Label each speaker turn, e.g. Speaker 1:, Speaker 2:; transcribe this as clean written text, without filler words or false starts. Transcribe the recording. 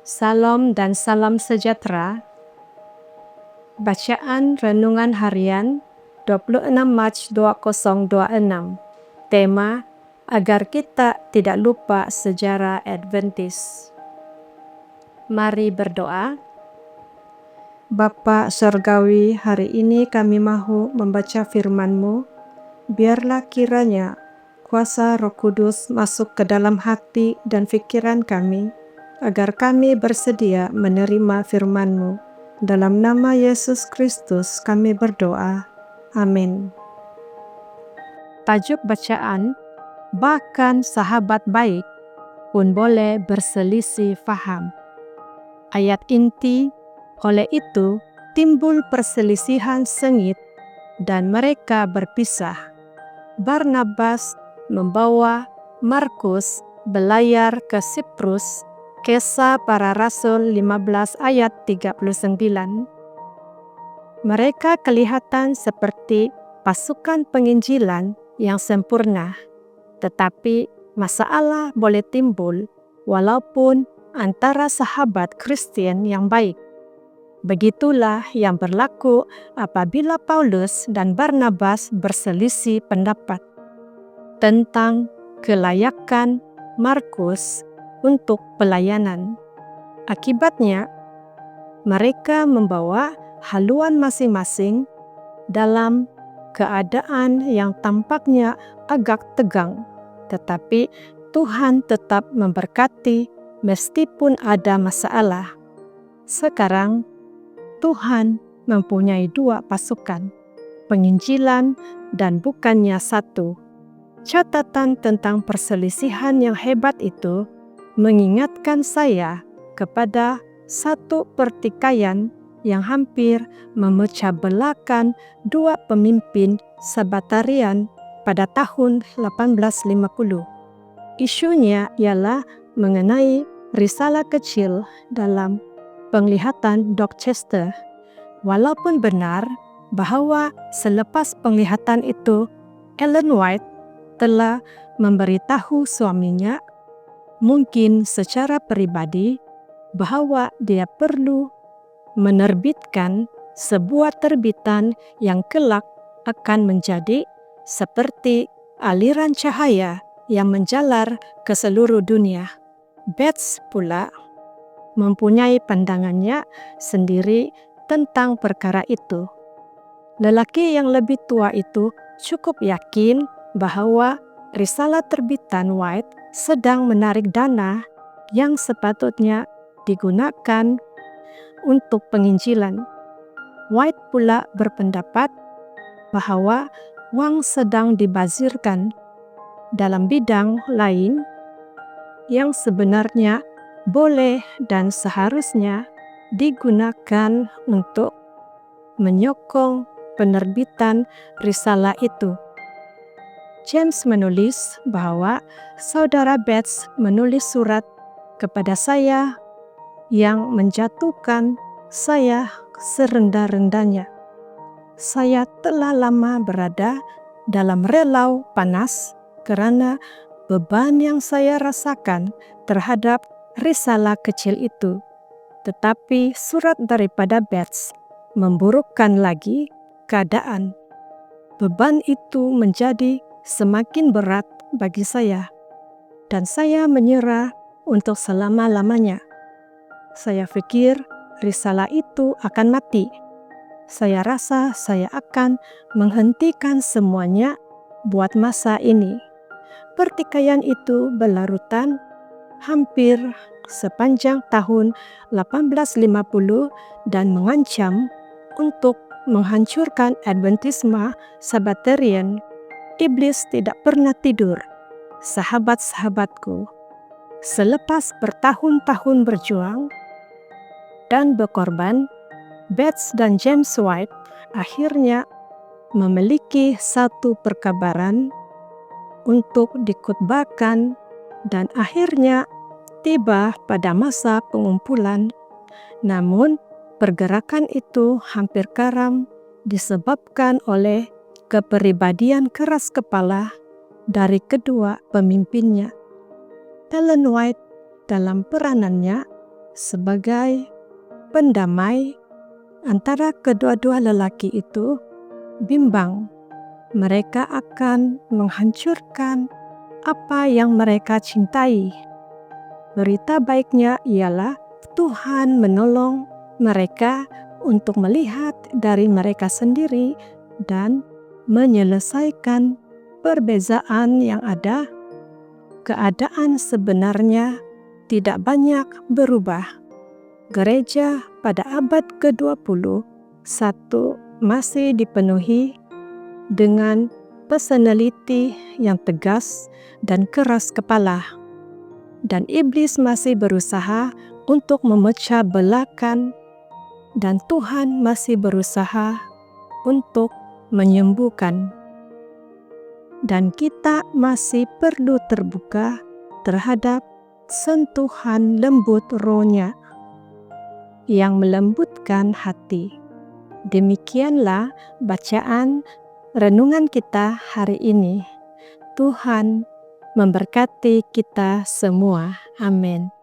Speaker 1: Salam dan salam sejahtera. Bacaan Renungan Harian 26 Mac 2026. Tema, agar kita tidak lupa sejarah Adventis. Mari berdoa. Bapa Surgawi, hari ini kami mahu membaca firman-Mu. Biarlah kiranya kuasa Roh Kudus masuk ke dalam hati dan pikiran kami, agar kami bersedia menerima firman-Mu. Dalam nama Yesus Kristus kami berdoa. Amin. Tajuk bacaan, bahkan sahabat baik pun boleh berselisih faham. Ayat inti, oleh itu timbul perselisihan sengit dan mereka berpisah. Barnabas membawa Markus belayar ke Siprus. Kisah Para Rasul 15 ayat 39. Mereka kelihatan seperti pasukan penginjilan yang sempurna, tetapi masalah boleh timbul walaupun antara sahabat Kristen yang baik. Begitulah yang berlaku apabila Paulus dan Barnabas berselisih pendapat tentang kelayakan Markus untuk pelayanan. Akibatnya, mereka membawa haluan masing-masing dalam keadaan yang tampaknya agak tegang, tetapi Tuhan tetap memberkati meskipun ada masalah. Sekarang, Tuhan mempunyai dua pasukan, penginjilan dan bukannya satu. Catatan tentang perselisihan yang hebat itu mengingatkan saya kepada satu pertikaian yang hampir memecah belahkan dua pemimpin Sabbatarian pada tahun 1850. Isunya ialah mengenai risalah kecil dalam penglihatan Dorchester. Walaupun benar bahwa selepas penglihatan itu Ellen White telah memberitahu suaminya, mungkin secara pribadi, bahwa dia perlu menerbitkan sebuah terbitan yang kelak akan menjadi seperti aliran cahaya yang menjalar ke seluruh dunia. Bates pula mempunyai pandangannya sendiri tentang perkara itu. Lelaki yang lebih tua itu cukup yakin bahwa risalah terbitan White sedang menarik dana yang sepatutnya digunakan untuk penginjilan. White pula berpendapat bahwa uang sedang dibazirkan dalam bidang lain yang sebenarnya boleh dan seharusnya digunakan untuk menyokong penerbitan risalah itu. James menulis bahwa saudara Bates menulis surat kepada saya yang menjatuhkan saya serendah-rendahnya. Saya telah lama berada dalam relau panas karena beban yang saya rasakan terhadap risalah kecil itu. Tetapi surat daripada Bates memburukkan lagi keadaan. Beban itu menjadi semakin berat bagi saya, dan saya menyerah untuk selama-lamanya. Saya pikir risalah itu akan mati. Saya rasa saya akan menghentikan semuanya buat masa ini. Pertikaian itu berlarutan hampir sepanjang tahun 1850 dan mengancam untuk menghancurkan Adventisme Sabbatarian. Iblis tidak pernah tidur, sahabat-sahabatku. Selepas bertahun-tahun berjuang dan berkorban, Bates dan James White akhirnya memiliki satu perkabaran untuk dikhotbahkan dan akhirnya tiba pada masa pengumpulan. Namun, pergerakan itu hampir karam disebabkan oleh kepribadian keras kepala dari kedua pemimpinnya. Ellen White dalam peranannya sebagai pendamai antara kedua-dua lelaki itu bimbang. Mereka akan menghancurkan apa yang mereka cintai. Berita baiknya ialah Tuhan menolong mereka untuk melihat dari mereka sendiri dan menyelesaikan perbezaan yang ada. Keadaan sebenarnya tidak banyak berubah. Gereja pada abad ke-21 masih dipenuhi dengan personality yang tegas dan keras kepala. Dan iblis masih berusaha untuk memecah belahkan, dan Tuhan masih berusaha untuk menyembuhkan. Dan kita masih perlu terbuka terhadap sentuhan lembut Roh-Nya yang melembutkan hati. Demikianlah bacaan renungan kita hari ini. Tuhan memberkati kita semua. Amin.